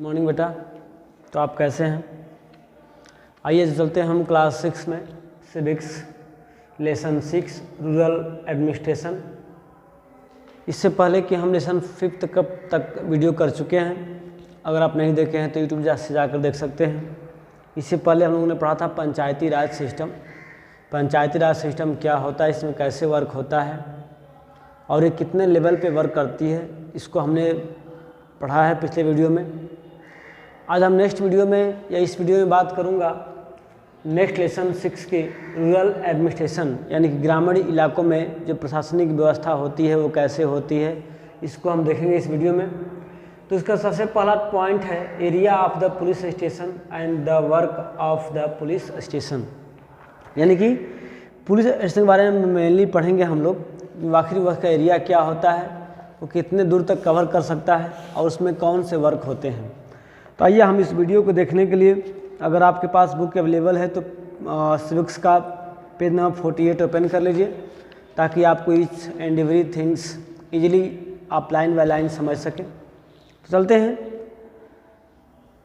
Morning बेटा। तो आप कैसे हैं? आइए चलते हैं हम क्लास 6 में सिविक्स लेसन 6 रूरल एडमिनिस्ट्रेशन। इससे पहले कि हम लेसन 5 कब तक वीडियो कर चुके हैं, अगर आप नहीं देखे हैं तो यूट्यूब से जाकर देख सकते हैं। इससे पहले हम लोगों ने पढ़ा था पंचायती राज सिस्टम। पंचायती राज सिस्टम क्या होता है, इसमें कैसे वर्क होता है और ये कितने लेवल पे वर्क करती है, इसको हमने पढ़ा है पिछले वीडियो में। आज हम नेक्स्ट वीडियो में या इस वीडियो में बात करूंगा नेक्स्ट लेसन 6 के रूरल एडमिनिस्ट्रेशन, यानी कि ग्रामीण इलाकों में जो प्रशासनिक व्यवस्था होती है वो कैसे होती है, इसको हम देखेंगे इस वीडियो में। तो इसका सबसे पहला पॉइंट है area of the police station and the work of the police station, यानी कि पुलिस स्टेशन के बारे में मेनली पढ़ेंगे हम लोग। आखिर उसका एरिया क्या होता है, वो कितने दूर तक कवर कर सकता है और उसमें कौन से वर्क होते हैं। तो आइए हम इस वीडियो को देखने के लिए, अगर आपके पास बुक अवेलेबल है तो सिविक्स का पेज नंबर 48 ओपन कर लीजिए, ताकि आपको each and every things easily आप लाइन बाय लाइन समझ सकें। तो चलते हैं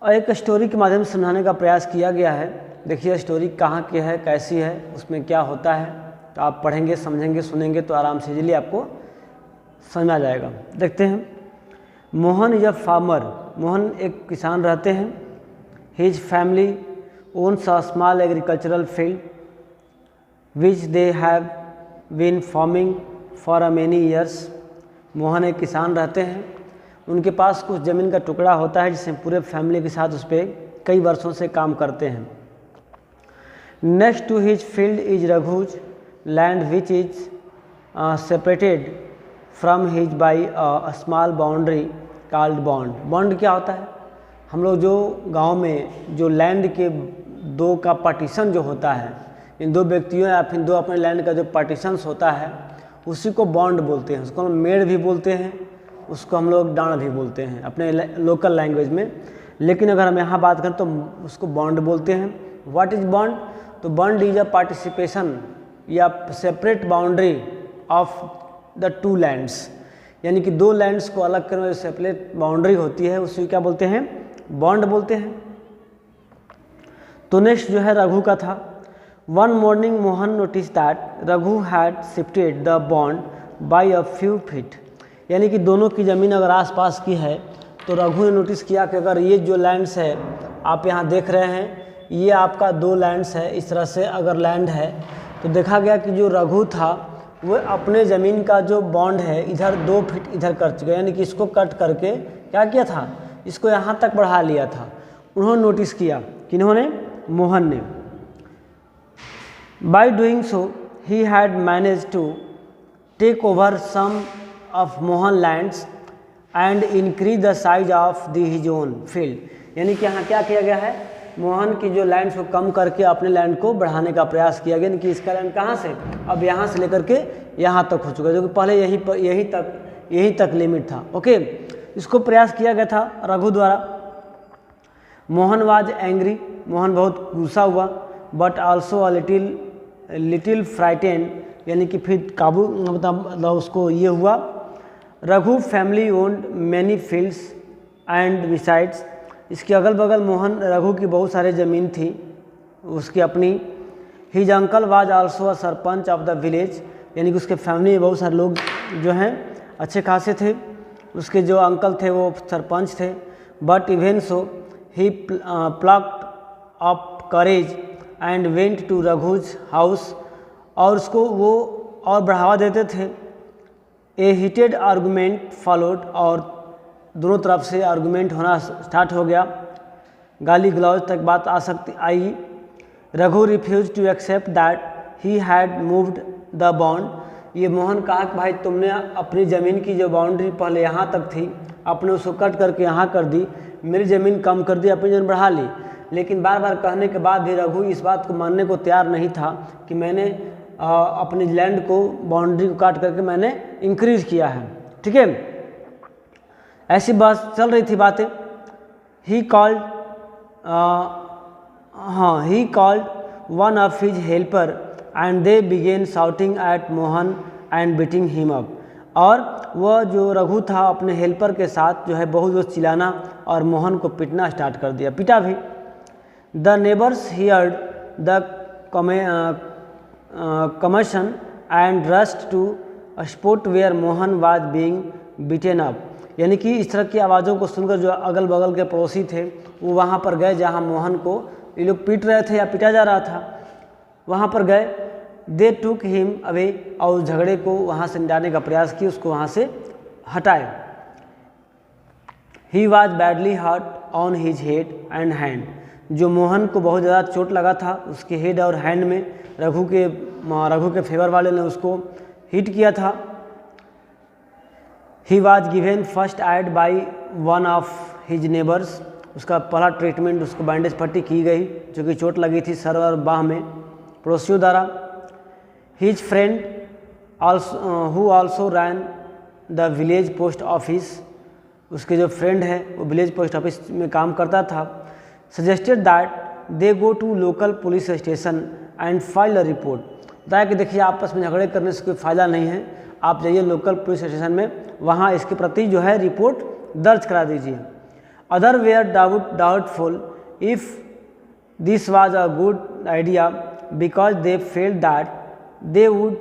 और एक स्टोरी के माध्यम से समझाने का प्रयास किया गया है। देखिए स्टोरी कहाँ की है, कैसी है, उसमें क्या होता है, तो आप पढ़ेंगे, समझेंगे, सुनेंगे तो आराम से इजीली आपको समझ आ जाएगा। देखते हैं। Mohan is a farmer. Mohan एक किसान रहते हैं। His family owns a small agricultural field which they have been farming for a many years. Mohan एक किसान रहते हैं, उनके पास कुछ ज़मीन का टुकड़ा होता है जिसमें पूरे फैमिली के साथ उस पर कई वर्षों से काम करते हैं। Next to his field is Raghu's land which is separated from his by a small boundary called bond. Bond क्या होता है? हम लोग जो गांव में जो लैंड के दो का पार्टीशन जो होता है, इन दो व्यक्तियों या फिर दो अपने लैंड का जो पार्टीशंस होता है उसी को बॉन्ड बोलते हैं। उसको हम मेड़ भी बोलते हैं, उसको हम लोग डांड भी बोलते हैं अपने लोकल लैंग्वेज में, लेकिन अगर हम यहाँ बात करें तो उसको बॉन्ड बोलते हैं। What is bond? तो बॉन्ड इज अ पार्टिसिपेशन या separate boundary of the two lands, यानी कि दो लैंड्स को अलग करने वाली सेपरेट बाउंड्री होती है, उसी क्या बोलते हैं? बॉन्ड बोलते हैं। तो नेक्स्ट जो है रघु का था। One morning Mohan notice that Raghu had shifted the bond by a few feet, यानी कि दोनों की ज़मीन अगर आसपास की है तो रघु ने नोटिस किया कि अगर ये जो लैंड्स है आप यहाँ देख रहे हैं, ये आपका दो लैंड्स है, इस तरह से अगर लैंड है तो देखा गया कि जो रघु था वो अपने ज़मीन का जो बॉन्ड है इधर 2 फीट इधर कर चुका, यानी कि इसको कट करके क्या किया था, इसको यहाँ तक बढ़ा लिया था। उन्होंने नोटिस किया, किन्होंने? मोहन ने। By doing so he had manage to take over some of Mohan lands and increase the size of the his own field, यानी कि यहाँ क्या किया गया है, मोहन की जो लैंड्स को कम करके अपने लैंड को बढ़ाने का प्रयास किया गया। यानी कि इसका लैंड कहाँ से, अब यहाँ से लेकर के यहाँ तक हो चुका है, जो कि पहले यहीं तक लिमिट था। ओके, इसको प्रयास किया गया था रघु द्वारा। मोहन वाज एंग्री, मोहन बहुत गुस्सा हुआ, but also a little frightened, यानी कि फिर काबू मतलब उसको ये हुआ। Raghu family owned many fields and besides, इसके अगल बगल मोहन रघु की बहुत सारे ज़मीन थी उसकी अपनी। His uncle was also a sarpanch of the village, यानी कि उसके फैमिली में बहुत सारे लोग जो हैं अच्छे खासे थे, उसके जो अंकल थे वो सरपंच थे। But even so he plucked up courage and went to Raghu's house, और उसको वो और बढ़ावा देते थे। ए हीटेड आर्गूमेंट फॉलोड, और दोनों तरफ से आर्गूमेंट होना स्टार्ट हो गया, गाली गलौज तक बात आई। Raghu refuse to accept that he had moved the bond, ये मोहन कहा कि भाई तुमने अपनी ज़मीन की जो बाउंड्री पहले यहाँ तक थी आपने उसको कट करके यहाँ कर दी, मेरी ज़मीन कम कर दी, अपनी ज़मीन बढ़ा ली। लेकिन बार बार कहने के बाद भी रघु इस बात को मानने को तैयार नहीं था कि मैंने अपनी लैंड को बाउंड्री को काट करके मैंने इंक्रीज किया है। ठीक है, ऐसी बात चल रही थी बातें। He called one of his helper and they began shouting at Mohan and beating him up. और वह जो रघु था अपने हेल्पर के साथ जो है बहुत जोर चिल्लाना और मोहन को पीटना स्टार्ट कर दिया, पीटा भी। The neighbours heard the commotion and rushed to spot where Mohan was being beaten up, यानी कि इस तरह की आवाज़ों को सुनकर जो अगल बगल के पड़ोसी थे वो वहाँ पर गए जहाँ मोहन को ये लोग पीट रहे थे या पीटा जा रहा था, वहाँ पर गए। दे टुक हिम अवे, और उस झगड़े को वहाँ से निटाने का प्रयास किया, उसको वहाँ से हटाए। He was badly hurt on his head and hand, जो मोहन को बहुत ज़्यादा चोट लगा था उसके हेड और हैंड में, रघु के फेवर वाले ने उसको हिट किया था। He was given first aid by one of his neighbours, उसका पहला ट्रीटमेंट उसको बैंडेज पट्टी की गई जो कि चोट लगी थी सर और बाह में पड़ोसियों द्वारा। His friend who also rain the village post office, उसके जो फ्रेंड है वो विलेज पोस्ट ऑफिस में काम करता था, suggested that they go to local police station and file a report, बताया कि देखिए आपस में झगड़े करने से कोई फ़ायदा नहीं है, आप जाइए लोकल पुलिस स्टेशन में, वहाँ इसके प्रति जो है रिपोर्ट दर्ज करा दीजिए। Other were doubtful if this was a good idea because they felt that they would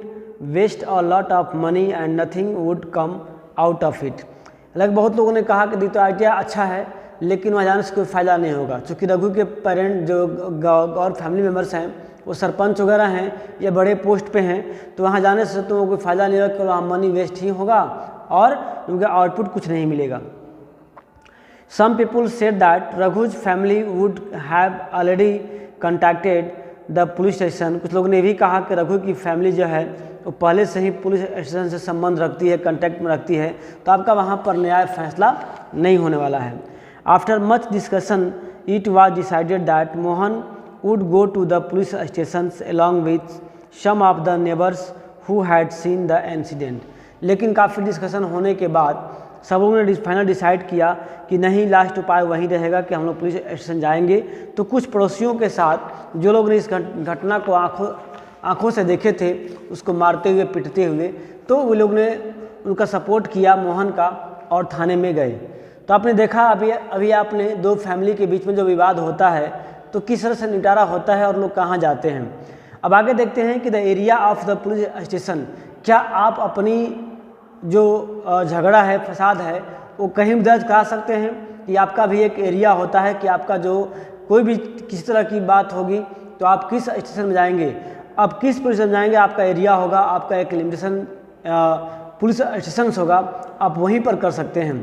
waste a lot of money and nothing would come out of it. हालांकि बहुत लोगों ने कहा कि तो आइडिया अच्छा है लेकिन वहाँ जाने से कोई फ़ायदा नहीं होगा, क्योंकि रघु के पेरेंट जो और फैमिली मेम्बर्स हैं वो सरपंच वगैरह हैं या बड़े पोस्ट पे हैं, तो वहाँ जाने से तो कोई फ़ायदा नहीं होगा, वहाँ मनी वेस्ट ही होगा और उनका आउटपुट कुछ नहीं मिलेगा। Some people said that Raghu's family would have already contacted the police station, कुछ लोगों ने भी कहा कि रघु की फैमिली जो है वो पहले से ही पुलिस स्टेशन से संबंध रखती है, कांटेक्ट में रखती है, तो आपका वहाँ पर न्याय फैसला नहीं होने वाला है। After much discussion, it was decided that Mohan would go to the police stations along with some of the neighbors who had seen the incident। लेकिन काफ़ी डिस्कशन होने के बाद सब लोगों ने फाइनल डिसाइड किया कि नहीं, लास्ट उपाय वही रहेगा कि हम लोग पुलिस स्टेशन जाएंगे। तो कुछ पड़ोसियों के साथ जो लोग ने इस घटना को आँखों से देखे थे उसको मारते हुए पीटते हुए, तो वो लोग ने उनका सपोर्ट किया मोहन का और थाने में गए। तो आपने देखा अभी आपने दो फैमिली के बीच में जो विवाद होता है तो किस तरह से निपटारा होता है और लोग कहाँ जाते हैं। अब आगे देखते हैं कि the area of the police station, क्या आप अपनी जो झगड़ा है, फसाद है, वो कहीं दर्ज करा सकते हैं कि आपका भी एक एरिया होता है कि आपका जो कोई भी किसी तरह की बात होगी तो आप किस स्टेशन में जाएंगे, आप किस पुलिस स्टेशन में जाएंगे, आपका एरिया होगा, आपका एक लिमिटेशन पुलिस स्टेशन होगा, आप वहीं पर कर सकते हैं।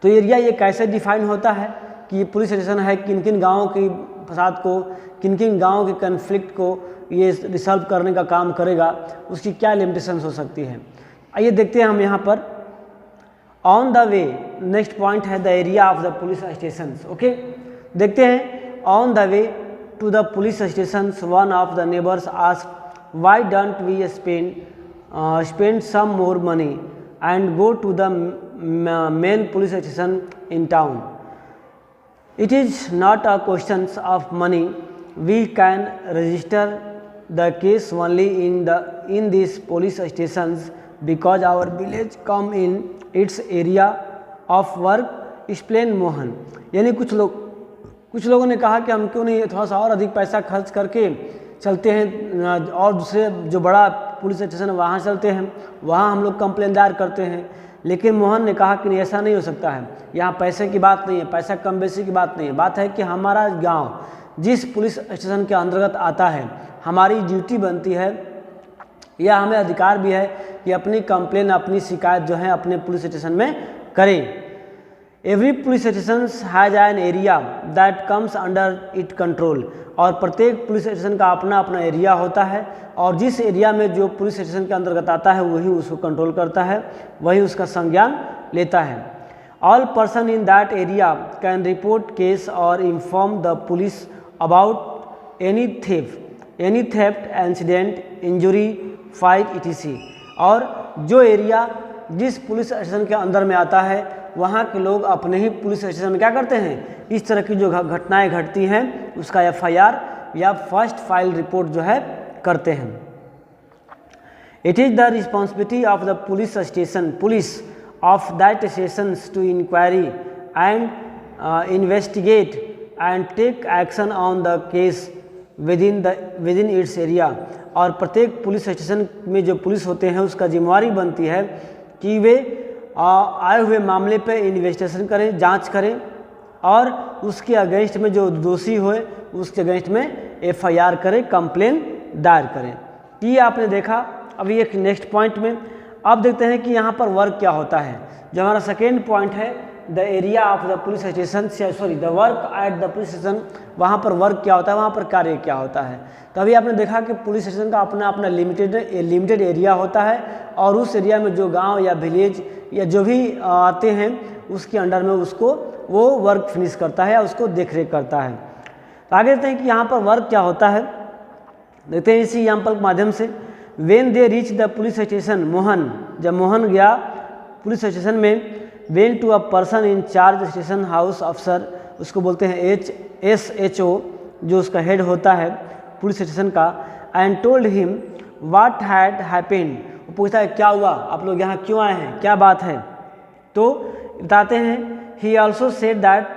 तो एरिया ये कैसे डिफाइन होता है कि ये पुलिस स्टेशन है, किन किन गाँवों की फसाद को, किन किन गाँवों के कन्फ्लिक्ट को ये रिसॉल्व करने का काम करेगा, उसकी क्या लिमिटेशंस हो सकती है। आइए देखते हैं हम यहाँ पर on the way, next point है the area of the police station. Okay, देखते हैं on the way to the police station one of the neighbours asked why don't we spend some more money and go to the main police station in town. It is not a question of money, we can register the case only in this police stations because our village come in its area of work, explain Mohan. यानी कुछ लोगों ने कहा कि हम क्यों नहीं थोड़ा सा और अधिक पैसा खर्च करके चलते हैं और दूसरे जो बड़ा पुलिस स्टेशन है वहाँ चलते हैं, वहाँ हम लोग कंप्लेन दायर करते हैं। लेकिन मोहन ने कहा कि नहीं, ऐसा नहीं हो सकता है, यहाँ पैसे की बात नहीं है, पैसा कम बेसी की बात नहीं है, बात है कि हमारा गाँव जिस पुलिस स्टेशन के अंतर्गत आता है, हमारी ड्यूटी बनती है या हमें अधिकार भी है कि अपनी कंप्लेन, अपनी शिकायत जो है अपने पुलिस स्टेशन में करें। Every police station has an area that comes under it control, और प्रत्येक पुलिस स्टेशन का अपना अपना एरिया होता है और जिस एरिया में जो पुलिस स्टेशन के अंतर्गत आता है वही उसको कंट्रोल करता है, वही उसका संज्ञान लेता है। All person in that area can report case और inform the police about any theft incident, injury, fight etc। और जो एरिया जिस पुलिस स्टेशन के अंदर में आता है वहाँ के लोग अपने ही पुलिस स्टेशन में क्या करते हैं, इस तरह की जो घटनाएं घटती हैं उसका FIR या फर्स्ट फाइल रिपोर्ट जो है करते हैं। It is the responsibility of the police of that stations to inquiry and investigate and take action on the case within its area. और प्रत्येक पुलिस स्टेशन में जो पुलिस होते हैं उसका जिम्मेवारी बनती है कि वे आए हुए मामले पे इन्वेस्टिगेशन करें, जांच करें और उसके अगेंस्ट में जो दोषी होए उसके अगेंस्ट में FIR करें, कंप्लेन दायर करें। ये आपने देखा। अभी एक नेक्स्ट पॉइंट में अब देखते हैं कि यहाँ पर वर्क क्या होता है। जो हमारा सेकेंड पॉइंट है the area of the police station, the work at the police station, वहाँ पर वर्क क्या होता है, वहाँ पर कार्य क्या होता है। तो अभी आपने देखा कि पुलिस स्टेशन का अपना अपना लिमिटेड एरिया होता है और उस एरिया में जो गांव या विलेज या जो भी आते हैं उसके अंडर में उसको वो वर्क फिनिश करता है या उसको देख रेख करता है। तो आगे देखते हैं कि यहाँ पर वर्क क्या होता है। देखते हैं इसी एग्जाम्पल के माध्यम से। When they reach the police station, Mohan, जब मोहन गया पुलिस स्टेशन में, went to a person in charge station house अफसर, उसको बोलते हैं SHO, जो उसका हेड होता है पुलिस स्टेशन का, and told him what had happened, वो पूछता है क्या हुआ, आप लोग यहाँ क्यों आए हैं, क्या बात है। तो बताते हैं he also said that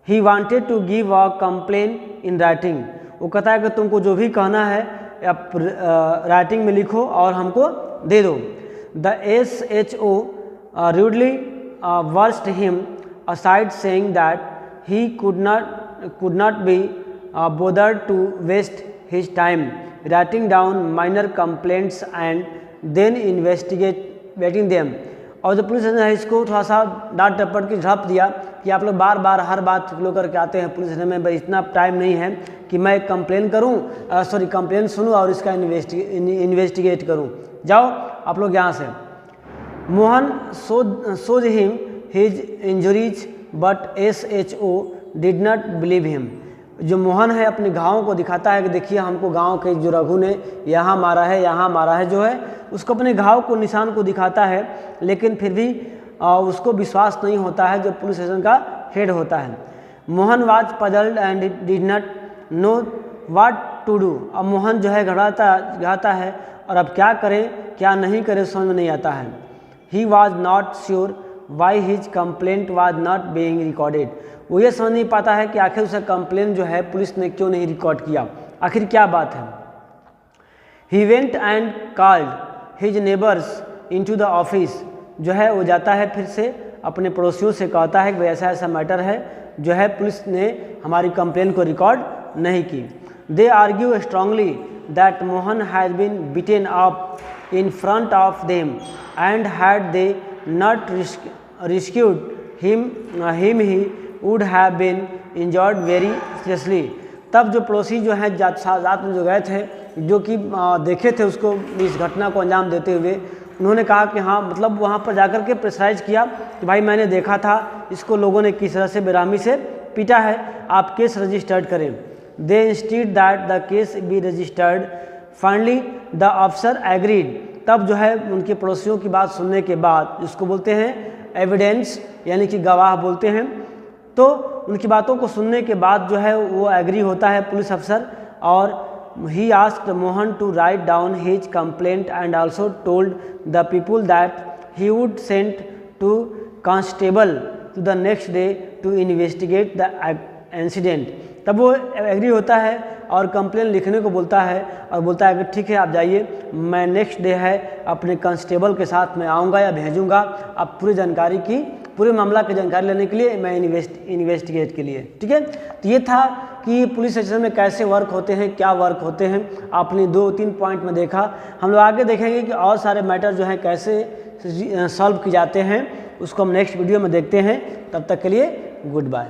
he wanted to give a complain in writing, वो कहता है कि तुमको जो भी कहना है आप राइटिंग में लिखो और हमको दे दो। The SHO rudely versed him aside, saying that he could not be bothered to waste his time writing down minor complaints and then investigating them। और जो पुलिस है इसको थोड़ा सा डांट डपट के झड़प दिया कि आप लोग बार बार हर बात लो करके आते हैं पुलिस स्टेशन में, भाई इतना टाइम नहीं है कि मैं कंप्लेन करूं, कंप्लेन सुनूं और इसका इन्वेस्टिगेट करूं, जाओ आप लोग यहाँ से। Mohan showed him his injuries but SHO did not believe him। जो मोहन है अपने घावों को दिखाता है कि देखिए हमको गांव के जो रघु ने यहाँ मारा है, यहाँ मारा है, जो है उसको अपने घाव को निशान को दिखाता है, लेकिन फिर भी उसको विश्वास नहीं होता है जो पुलिस स्टेशन का हेड होता है। Mohan was puzzled and did not know what to do. अब मोहन जो है घबराता है और अब क्या करे क्या नहीं करे समझ में नहीं आता है। He was not sure why his complaint was not being recorded। वो ये समझ नहीं पाता है कि आखिर उसका कंप्लेन जो है पुलिस ने क्यों नहीं रिकॉर्ड किया, आखिर क्या बात है। He went and called his neighbors into the office। जो है वो जाता है फिर से अपने पड़ोसियों से कहता है कि ऐसा ऐसा मैटर है जो है पुलिस ने हमारी कंप्लेन को रिकॉर्ड नहीं की। They argue strongly that Mohan has been beaten up in front of them and had they not rescued him he would have been injured very seriously। तब जो पड़ोसी जो हैं साथ में जो गए थे, जो कि देखे थे उसको इस घटना को अंजाम देते हुए, उन्होंने कहा कि हाँ, मतलब वहाँ पर जाकर के प्रेशराइज किया कि भाई मैंने देखा था इसको लोगों ने किस तरह से बेरहमी से पीटा है, आप केस रजिस्टर्ड करें। They instead that the case be registered. Finally the अफसर एग्रीड। तब जो है उनके पड़ोसियों की बात सुनने के बाद, इसको बोलते हैं एविडेंस, यानी कि गवाह बोलते हैं, तो उनकी बातों को सुनने के बाद जो है वो एग्री होता है पुलिस अफसर, और he asked Mohan to write down his complaint and also told the people that he would send to constable to the next day to investigate the incident. तब वो एग्री होता है और कंप्लेन लिखने को बोलता है और बोलता है कि ठीक है आप जाइए, मैं नेक्स्ट डे है अपने कांस्टेबल के साथ मैं आऊँगा या भेजूँगा, आप पूरी जानकारी की पूरे मामला की जानकारी लेने के लिए, मैं इन्वेस्टिगेट के लिए। ठीक है, तो ये था कि पुलिस स्टेशन में कैसे वर्क होते हैं, क्या वर्क होते हैं, आपने 2-3 पॉइंट में देखा। हम लोग आगे देखेंगे कि और सारे मैटर जो हैं कैसे सॉल्व किए जाते हैं, उसको हम नेक्स्ट वीडियो में देखते हैं। तब तक के लिए गुड बाय।